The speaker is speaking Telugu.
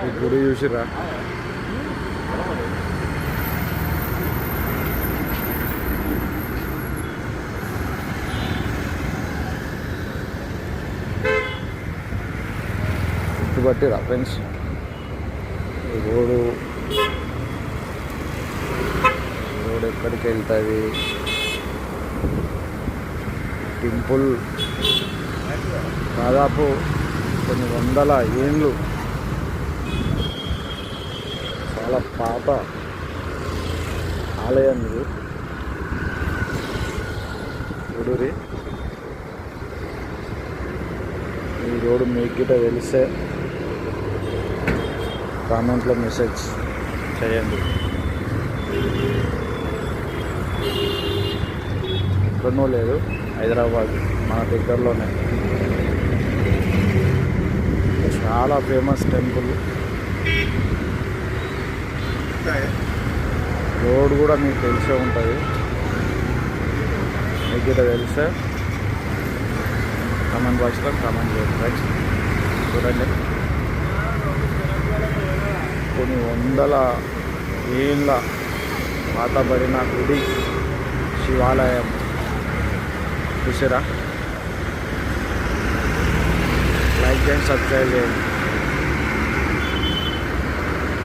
ఈ గుడి చూసిరా, గుర్తుపట్టిరా ఫ్రెండ్స్. రోడ్ ఎక్కడికి వెళ్తుంది, టెంపుల్ దాదాపు కొన్ని వందల ఏళ్ళు, చాలా పాత ఆలయం ఇది గుడి. ఈ రోడ్డు మీకు గిట్ట తెలిస్తే కామెంట్లో మెసేజ్ చేయండి. ఎక్కడనో లేదు, హైదరాబాద్ మన దగ్గరలోనే. చాలా ఫేమస్ టెంపుల్. రోడ్ కూడా మీకు తెలిసే ఉంటుంది. మీకు ఇట్లా తెలిస్తే కామెంట్ బాక్స్లో కామెంట్ చేయండి ఫ్రెండ్స్. చూడండి, కొన్ని వందల ఏళ్ళ పాతబడిన గుడి, శివాలయం చూసారా. లైక్ చేయండి, సబ్స్క్రైబ్ చేయండి.